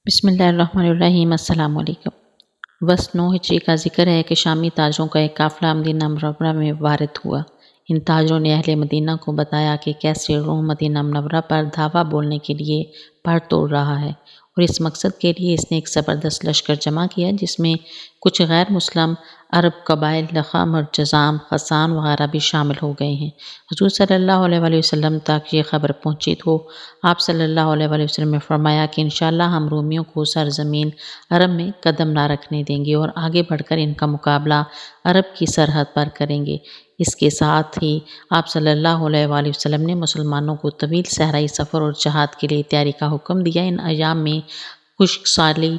بسم اللہ الرحمن الرحیم۔ السلام علیکم۔ وس 9 ہجری کا ذکر ہے کہ شامی تاجروں کا ایک قافلہ مدینہ منورہ میں وارد ہوا۔ ان تاجروں نے اہل مدینہ کو بتایا کہ کیسے روم مدینہ منورہ پر دھاوا بولنے کے لیے پڑ توڑ رہا ہے، اور اس مقصد کے لیے اس نے ایک زبردست لشکر جمع کیا جس میں کچھ غیر مسلم عرب قبائل لخم اور جذام، غسان وغیرہ بھی شامل ہو گئے ہیں۔ حضور صلی اللہ علیہ وآلہ وسلم تک یہ خبر پہنچی تو آپ صلی اللہ علیہ وآلہ وسلم نے فرمایا کہ انشاءاللہ ہم رومیوں کو سرزمین عرب میں قدم نہ رکھنے دیں گے اور آگے بڑھ کر ان کا مقابلہ عرب کی سرحد پر کریں گے۔ اس کے ساتھ ہی آپ صلی اللہ علیہ وآلہ وسلم نے مسلمانوں کو طویل صحرائی سفر اور جہاد کے لیے تیاری کا حکم دیا۔ ان ایام میں خشک سالی،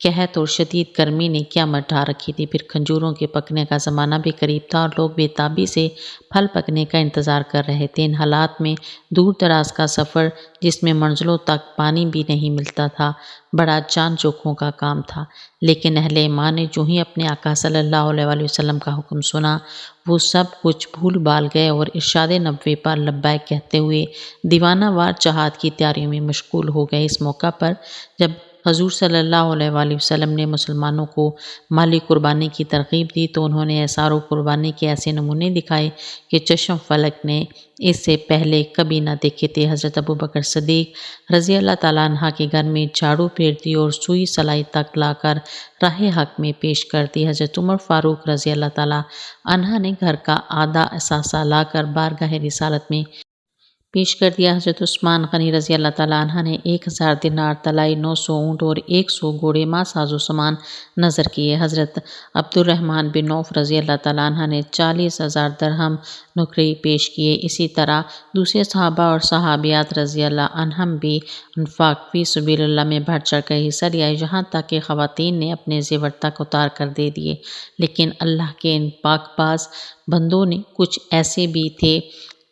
قحط اور شدید گرمی نے قیامت ڈھا رکھی تھی۔ پھر کھجوروں کے پکنے کا زمانہ بھی قریب تھا اور لوگ بے تابی سے پھل پکنے کا انتظار کر رہے تھے۔ ان حالات میں دور دراز کا سفر، جس میں منزلوں تک پانی بھی نہیں ملتا تھا، بڑا جان جوکھوں کا کام تھا۔ لیکن اہل ایمان نے جو ہی اپنے آقا صلی اللہ علیہ وآلہ وسلم کا حکم سنا، وہ سب کچھ بھول بھال گئے اور ارشاد نبوی پر لبیک کہتے ہوئے دیوانہ وار جہاد کی تیاریوں میں مشغول ہو گئے۔ اس موقع پر جب حضور صلی اللہ علیہ وآلہ وسلم نے مسلمانوں کو مالی قربانی کی ترغیب دی تو انہوں نے اثار و قربانی کے ایسے نمونے دکھائے کہ چشم فلک نے اس سے پہلے کبھی نہ دیکھے تھے۔ حضرت ابوبکر صدیق رضی اللہ تعالیٰ عنہ کے گھر میں جھاڑو پھیر دی اور سوئی سلائی تک لا کر راہ حق میں پیش کر دی۔ حضرت عمر فاروق رضی اللہ تعالیٰ عنہ نے گھر کا آدھا اثاثہ لا کر بارگاہ رسالت میں پیش کر دیا۔ حضرت عثمان غنی رضی اللہ تعالیٰ عنہ نے 1000 دینار طلائی، 900 اونٹ اور 100 گھوڑے مع ساز و سامان نذر کیے۔ حضرت عبد الرحمن بن عوف رضی اللہ تعالیٰ عنہ نے 40,000 درہم نقرے پیش کیے۔ اسی طرح دوسرے صحابہ اور صحابیات رضی اللہ عنہم بھی انفاق فی سبیل اللہ میں بڑھ چڑھ کر حصہ لیا، یہاں تک کہ خواتین نے اپنے زیور تک اتار کر دے دیے۔ لیکن اللہ کے ان پاک باز بندوں نے کچھ ایسے بھی تھے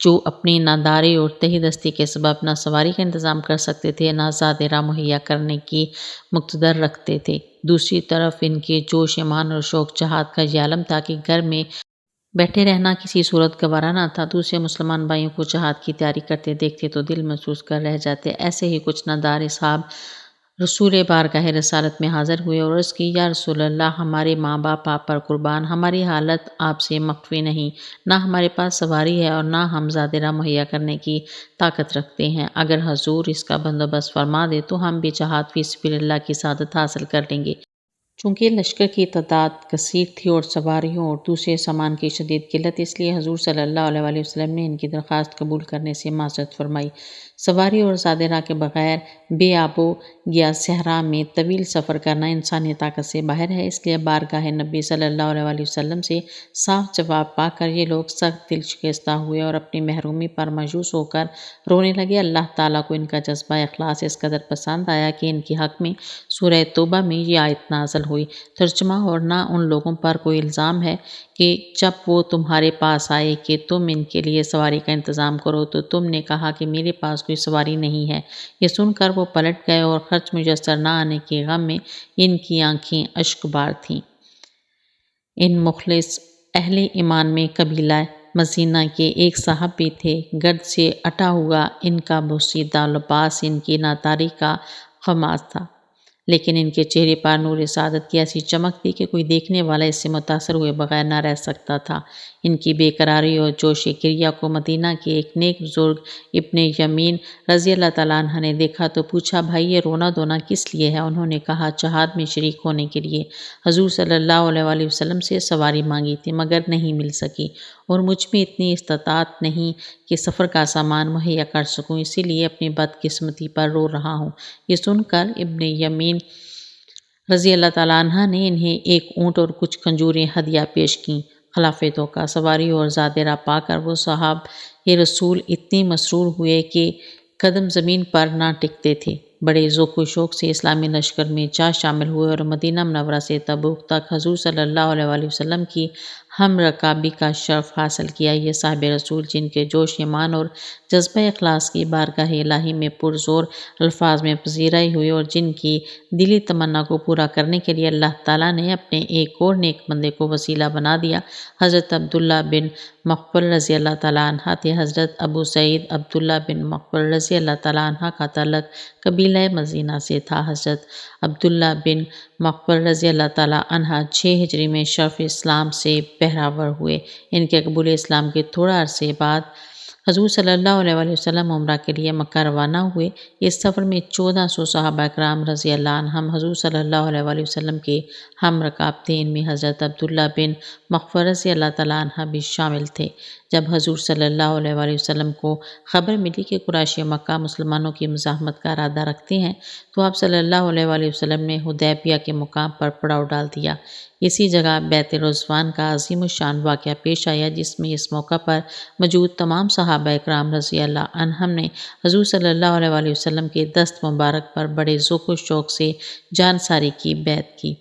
جو اپنی ناداری اور تہی دستی کے سبب نہ سواری کا انتظام کر سکتے تھے، نہ زاد راہ مہیا کرنے کی مقدر رکھتے تھے۔ دوسری طرف ان کے جوش ایمان اور شوق جہاد کا یہ عالم تھا کہ گھر میں بیٹھے رہنا کسی صورت گوارا نہ تھا۔ دوسرے مسلمان بھائیوں کو جہاد کی تیاری کرتے دیکھتے تو دل محسوس کر رہ جاتے۔ ایسے ہی کچھ نادار اصحاب رسول بارگاہ رسالت میں حاضر ہوئے اور عرض کی، یا رسول اللہ، ہمارے ماں باپ آپ پر قربان، ہماری حالت آپ سے مخفی نہیں، نہ ہمارے پاس سواری ہے اور نہ ہم زاد راہ مہیا کرنے کی طاقت رکھتے ہیں۔ اگر حضور اس کا بندوبست فرما دے تو ہم بھی جہاد فی سبیل اللہ کی سعادت حاصل کر لیں گے۔ چونکہ لشکر کی تعداد کثیر تھی اور سواریوں اور دوسرے سامان کی شدید قلت، اس لیے حضور صلی اللہ علیہ وآلہ وسلم نے ان کی درخواست قبول کرنے سے معذرت فرمائی۔ سواری اور زاد راہ کے بغیر بے آب و گیا صحرا میں طویل سفر کرنا انسانی طاقت سے باہر ہے، اس لیے بارگاہ نبی صلی اللہ علیہ وآلہ وسلم سے صاف جواب پا کر یہ لوگ سخت دل شکستہ ہوئے اور اپنی محرومی پر مایوس ہو کر رونے لگے۔ اللہ تعالیٰ کو ان کا جذبہ اخلاص اس قدر پسند آیا کہ ان کے حق میں سورہ توبہ میں یہ آیت نازل ہوئی۔ ترجمہ: اور نہ ان لوگوں پر کوئی الزام ہے کہ جب وہ تمہارے پاس آئے کہ تم ان کے لیے سواری کا انتظام کرو تو تم نے کہا کہ میرے پاس کوئی سواری نہیں ہے۔ یہ سن کر وہ پلٹ گئے اور خرچ میسر نہ آنے کے غم میں ان کی آنکھیں اشک بار تھیں۔ ان مخلص اہل ایمان میں قبیلہ مزینہ کے ایک صاحب بھی تھے۔ گرد سے اٹا ہوا ان کا بوسیدہ لباس ان کی ناداری کا خماس تھا، لیکن ان کے چہرے پر نور سعادت کی ایسی چمک تھی کہ کوئی دیکھنے والا اس سے متاثر ہوئے بغیر نہ رہ سکتا تھا۔ ان کی بے قراری اور جوش گریہ کو مدینہ کے ایک نیک بزرگ ابن یمین رضی اللہ تعالیٰ عنہ نے دیکھا تو پوچھا، بھائی یہ رونا دھونا کس لیے ہے؟ انہوں نے کہا، جہاد میں شریک ہونے کے لیے۔ حضور صلی اللہ علیہ وآلہ وسلم سے سواری مانگی تھی مگر نہیں مل سکی، اور مجھ میں اتنی استطاعت نہیں کہ سفر کا سامان مہیا کر سکوں، اسی لیے اپنی بدقسمتی پر رو رہا ہوں۔ یہ سن کر ابن یمین رضی اللہ تعالیٰ عنہ نے انہیں ایک اونٹ اور کچھ کھجوریں ہدیہ پیش کیں۔ خلاف توقع سواری اور زاد راہ پا کر وہ صحاب رسول اتنی مسرور ہوئے کہ قدم زمین پر نہ ٹکتے تھے۔ بڑے ذوق و شوق سے اسلامی لشکر میں جا شامل ہوئے اور مدینہ منورہ سے تبوک تک حضور صلی اللہ علیہ وآلہ وسلم کی ہم رکابی کا شرف حاصل کیا۔ یہ صاحب رسول جن کے جوش ایمان اور جذبہ اخلاص کی بارگاہ الہی میں پرزور الفاظ میں پذیرائی ہوئی، اور جن کی دلی تمنا کو پورا کرنے کے لیے اللہ تعالیٰ نے اپنے ایک اور نیک بندے کو وسیلہ بنا دیا۔ حضرت عبداللہ بن مغفل رضی اللہ تعالیٰ عنہ تھے۔ حضرت ابو سعید عبداللہ بن مغفل رضی اللہ تعالیٰ عنہ کا تعلق قبیلہ مزینہ سے تھا۔ حضرت عبداللہ بن مغفل رضی اللہ تعالیٰ عنہ 6 ہجری میں شرف اسلام سے بہراور ہوئے۔ ان کے قبول اسلام کے تھوڑا عرصے بعد حضور صلی اللہ علیہ وآلہ وسلم عمرہ کے لیے مکہ روانہ ہوئے۔ اس سفر میں 1400 صحابہ کرام رضی اللہ عنہم حضور صلی اللہ علیہ وآلہ وسلم کے ہم رکاب تھے۔ ان میں حضرت عبداللہ بن مغفل رضی اللہ تعالیٰ عنہ بھی شامل تھے۔ جب حضور صلی اللہ علیہ وآلہ وسلم کو خبر ملی کہ قریش مکہ مسلمانوں کی مزاحمت کا ارادہ رکھتے ہیں، تو آپ صلی اللہ علیہ وآلہ وسلم نے حدیبیہ کے مقام پر پڑاؤ ڈال دیا۔ اسی جگہ بیت رضوان کا عظیم الشان واقعہ پیش آیا، جس میں اس موقع پر موجود تمام صحابہ کرام رضی اللہ عنہم نے حضور صلی اللہ علیہ وآلہ وسلم کے دست مبارک پر بڑے ذوق و شوق سے جانساری کی بیعت کی۔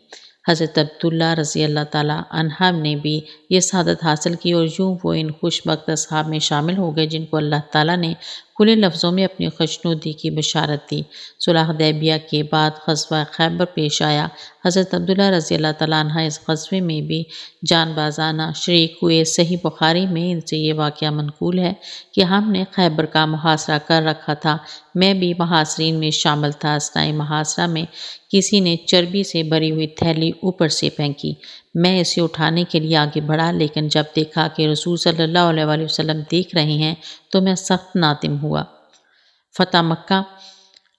حضرت عبداللہ رضی اللہ تعالیٰ عنہ نے بھی یہ سعادت حاصل کی، اور یوں وہ ان خوش بخت اصحاب میں شامل ہو گئے جن کو اللہ تعالیٰ نے کھلے لفظوں میں اپنی خوشنودی کی بشارت دی۔ صلح حدیبیہ کے بعد غزوہ خیبر پیش آیا۔ حضرت عبداللہ رضی اللہ تعالیٰ عنہ اس غزوے میں بھی جان بازانہ شریک ہوئے۔ صحیح بخاری میں ان سے یہ واقعہ منقول ہے کہ ہم نے خیبر کا محاصرہ کر رکھا تھا، میں بھی محاصرین میں شامل تھا۔ اثناء محاصرہ میں کسی نے چربی سے بھری ہوئی تھیلی اوپر سے پھینکی، میں اسے اٹھانے کے لیے آگے بڑھا، لیکن جب دیکھا کہ رسول صلی اللہ علیہ وآلہ وسلم دیکھ رہے ہیں تو میں سخت نادم ہوا۔ فتح مکہ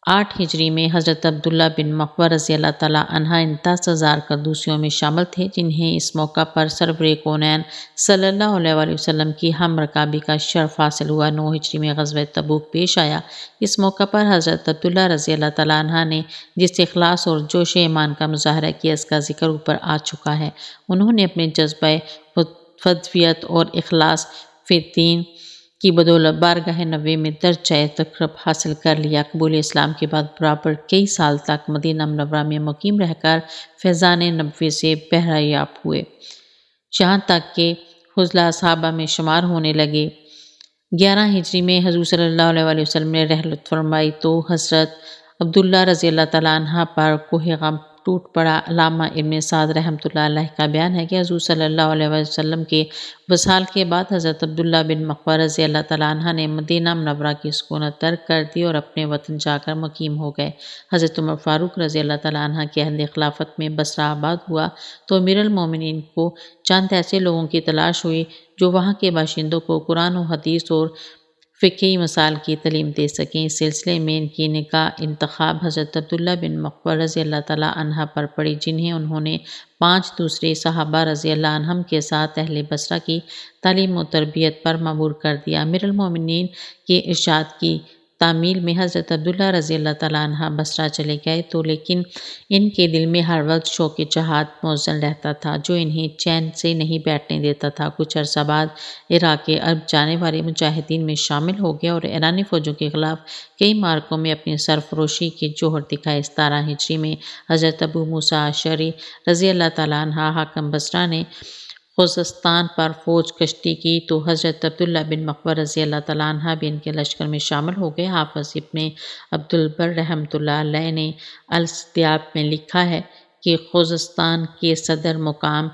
8 ہجری میں حضرت عبداللہ بن مغفل رضی اللہ تعالیٰ عنہ ان 10,000 قدوسیوں میں شامل تھے، جنہیں اس موقع پر سرور کونین صلی اللہ علیہ وآلہ وسلم کی ہم رکابی کا شرف حاصل ہوا۔ 9 ہجری میں غزوہ تبوک پیش آیا۔ اس موقع پر حضرت عبداللہ رضی اللہ تعالیٰ عنہ نے جس اخلاص اور جوش ایمان کا مظاہرہ کیا، اس کا ذکر اوپر آ چکا ہے۔ انہوں نے اپنے جذبہ فدویت اور اخلاص فی الدین کی بدولت بارگاہ نبوی میں درجہ تقرب حاصل کر لیا۔ قبول اسلام کے بعد برابر کئی سال تک مدینہ منورہ میں مقیم رہ کر فیضان نبوی سے بہرہ یاب ہوئے، یہاں تک کہ فضلاء صحابہ میں شمار ہونے لگے۔ 11 ہجری میں حضور صلی اللہ علیہ وآلہ وسلم نے رحلت فرمائی تو حضرت عبداللہ رضی اللہ تعالیٰ عنہ پر کوہ غم ٹوٹ پڑا۔ علامہ ابن سعد رحمۃ اللہ علیہ کا بیان ہے کہ حضور صلی اللہ علیہ وسلم کے وصال کے بعد حضرت عبداللہ بن مغفل رضی اللہ تعالیٰ عنہ نے مدینہ منورہ کی سکونت ترک کر دی اور اپنے وطن جا کر مقیم ہو گئے۔ حضرت عمر فاروق رضی اللہ تعالیٰ عنہ کے عہد خلافت میں بصرہ آباد ہوا تو امیر المومنین کو چند ایسے لوگوں کی تلاش ہوئی جو وہاں کے باشندوں کو قرآن و حدیث اور فقہی مسائل کی تعلیم دے سکیں۔ اس سلسلے میں ان کی نگاہ انتخاب حضرت عبداللہ بن مغفل رضی اللہ تعالیٰ عنہ پر پڑی، جنہیں انہوں نے 5 دوسرے صحابہ رضی اللہ عنہم کے ساتھ اہل بصرہ کی تعلیم و تربیت پر مامور کر دیا۔ امیر المومنین کے ارشاد کی تعمیل میں حضرت عبداللہ رضی اللہ تعالیٰ عنہ بصرہ چلے گئے تو لیکن ان کے دل میں ہر وقت شوق جہاد موزن رہتا تھا، جو انہیں چین سے نہیں بیٹھنے دیتا تھا۔ کچھ عرصہ بعد عراق عرب جانے والے مجاہدین میں شامل ہو گیا اور ایرانی فوجوں کے خلاف کئی معرکوں میں اپنی سرفروشی کی جوہر دکھائے۔ 17 ہجری میں حضرت ابو موسیٰ اشعری رضی اللہ تعالیٰ عنہ حاکم بصرہ نے خوزستان پر فوج کشتی کی تو حضرت عبداللہ بن مغفل رضی اللہ تعالیٰ عنہ بھی ان کے لشکر میں شامل ہو گئے۔ حافظ ابن عبد البر رحمۃ اللہ علیہ نے الاستیاب میں لکھا ہے کہ خوزستان کے صدر مقام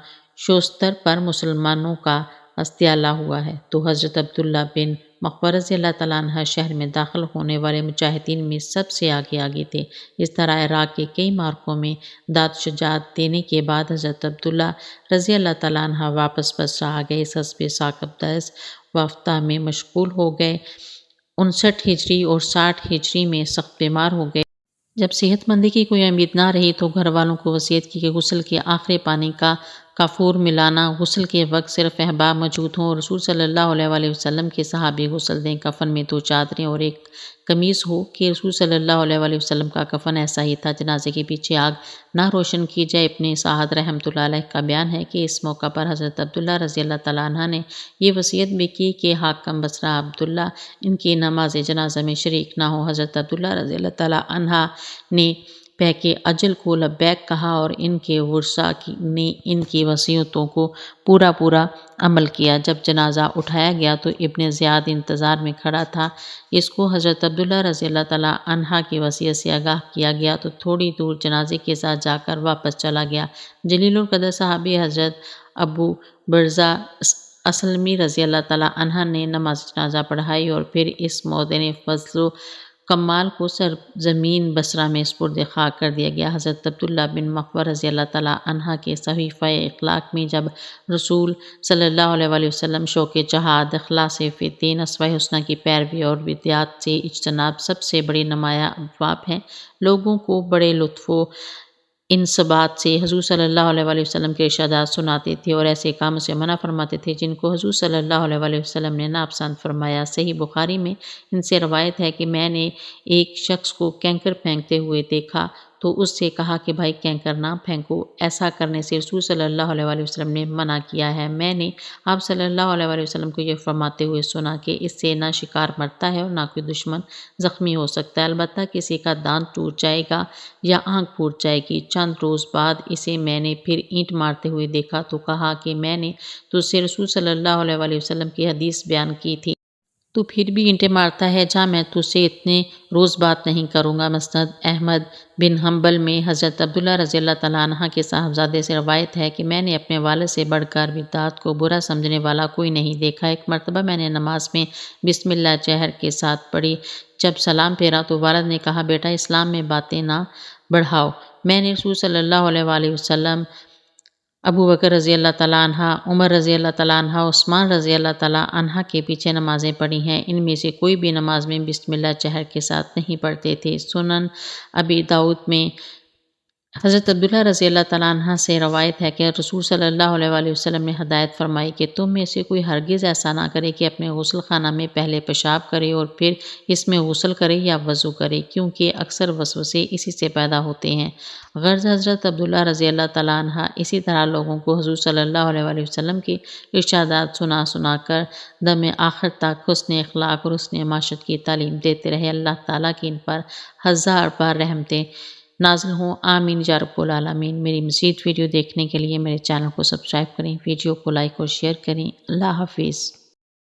شوستر پر مسلمانوں کا استعلا ہوا ہے تو حضرت عبداللہ بن مغفل رضی اللہ تعالیٰ عنہ شہر میں داخل ہونے والے مجاہدین میں سب سے آگے تھے۔ اس طرح عراق کے کئی معرکوں میں داد شجاعت دینے کے بعد حضرت عبداللہ رضی اللہ تعالیٰ عنہ واپس بصرہ آ گئے۔ اس حسب ثاقب درس و افتاح میں مشغول ہو گئے۔ 59 ہجری اور 60 ہجری میں سخت بیمار ہو گئے۔ جب صحت مندی کی کوئی امید نہ رہی تو گھر والوں کو وصیت کی کہ غسل کے آخری پانی کا کافور ملانا، غسل کے وقت صرف احباب موجود ہوں اور رسول صلی اللہ علیہ وآلہ وسلم کے صحابی غسل دیں، کفن میں 2 چادریں اور ایک قمیص ہو کہ رسول صلی اللہ علیہ وآلہ وسلم کا کفن ایسا ہی تھا، جنازے کے پیچھے آگ نہ روشن کی جائے۔ ابن سعد رحمۃ اللہ علیہ کا بیان ہے کہ اس موقع پر حضرت عبداللہ رضی اللہ تعالیٰ عنہ نے یہ وصیت بھی کی کہ حاکم بصرہ عبداللہ ان کی نماز جنازہ میں شریک نہ ہو۔ حضرت عبداللہ رضی اللہ تعالیٰ عنہ نے بیک اجل کو لبیک کہا اور ان کے ورثاء نے ان کی وصیتوں کو پورا عمل کیا۔ جب جنازہ اٹھایا گیا تو ابن زیاد انتظار میں کھڑا تھا۔ اس کو حضرت عبداللہ رضی اللہ تعالیٰ عنہ کی وصیت سے آگاہ کیا گیا تو تھوڑی دور جنازے کے ساتھ جا کر واپس چلا گیا۔ جلیل القدر صحابی حضرت ابو برزہ اسلمی رضی اللہ تعالیٰ عنہ نے نماز جنازہ پڑھائی اور پھر اس موذن فضل و کمال کو سرزمین بصرہ میں سپرد خاک کر دیا گیا۔ حضرت عبداللہ بن مغفر رضی اللہ تعالیٰ عنہ کے صحیفہ اخلاق میں جب رسول صلی اللہ علیہ وسلم شوق جہاد، اخلاص فی الدین، اسماء حسنہ کی پیروی اور بدعات سے اجتناب سب سے بڑی نمایاں ابواب ہیں، لوگوں کو بڑے لطف و انصبات سے حضور صلی اللہ علیہ وسلم کے ارشادات سناتے تھے اور ایسے کاموں سے منع فرماتے تھے جن کو حضور صلی اللہ علیہ وسلم نے ناپسند فرمایا۔ صحیح بخاری میں ان سے روایت ہے کہ میں نے ایک شخص کو کینکر پھینکتے ہوئے دیکھا تو اس سے کہا کہ بھائی کینکر نہ پھینکو، ایسا کرنے سے رسول صلی اللہ علیہ وسلم نے منع کیا ہے۔ میں نے آپ صلی اللہ علیہ وسلم کو یہ فرماتے ہوئے سنا کہ اس سے نہ شکار مرتا ہے اور نہ کوئی دشمن زخمی ہو سکتا ہے، البتہ کسی کا دانت ٹوٹ جائے گا یا آنکھ پھوٹ جائے گی۔ چند روز بعد اسے میں نے پھر اینٹ مارتے ہوئے دیکھا تو کہا کہ میں نے تجھ سے رسول صلی اللہ علیہ وسلم کی حدیث بیان کی تھی، تو پھر بھی اینٹیں مارتا ہے، جا میں تجھ سے اتنے روز بات نہیں کروں گا۔ مسند احمد بن حنبل میں حضرت عبداللہ رضی اللہ تعالیٰ عنہ کے صاحبزادے سے روایت ہے کہ میں نے اپنے والد سے بڑھ کر بدعات کو برا سمجھنے والا کوئی نہیں دیکھا۔ ایک مرتبہ میں نے نماز میں بسم اللہ جہر کے ساتھ پڑھی، جب سلام پھیرا تو والد نے کہا بیٹا اسلام میں باتیں نہ بڑھاؤ۔ میں نے رسول صلی اللہ علیہ وسلم، ابو بکر رضی اللہ تعالیٰ عنہ، عمر رضی اللہ تعالیٰ عنہ، عثمان رضی اللہ تعالیٰ عنہ کے پیچھے نمازیں پڑھی ہیں، ان میں سے کوئی بھی نماز میں بسم اللہ جہر کے ساتھ نہیں پڑھتے تھے۔ سنن ابی داؤد میں حضرت عبداللہ رضی اللہ تعالیٰ عنہ سے روایت ہے کہ رسول صلی اللہ علیہ وسلم نے ہدایت فرمائی کہ تم میں سے کوئی ہرگز ایسا نہ کرے کہ اپنے غسل خانہ میں پہلے پیشاب کرے اور پھر اس میں غسل کرے یا وضو کرے، کیونکہ اکثر وسوسے اسی سے پیدا ہوتے ہیں۔ غرض حضرت عبداللہ رضی اللہ تعالیٰ عنہ اسی طرح لوگوں کو حضور صلی اللہ علیہ وسلم کے ارشادات سنا کر دم آخر تک حسن اخلاق اور حسن معاشرت کی تعلیم دیتے رہے۔ اللہ تعالیٰ کی ان پر ہزار بار رحمتیں نازل ہوں، آمین یا رب العالمین۔ میری مزید ویڈیو دیکھنے کے لیے میرے چینل کو سبسکرائب کریں، ویڈیو کو لائک اور شیئر کریں۔ اللہ حافظ۔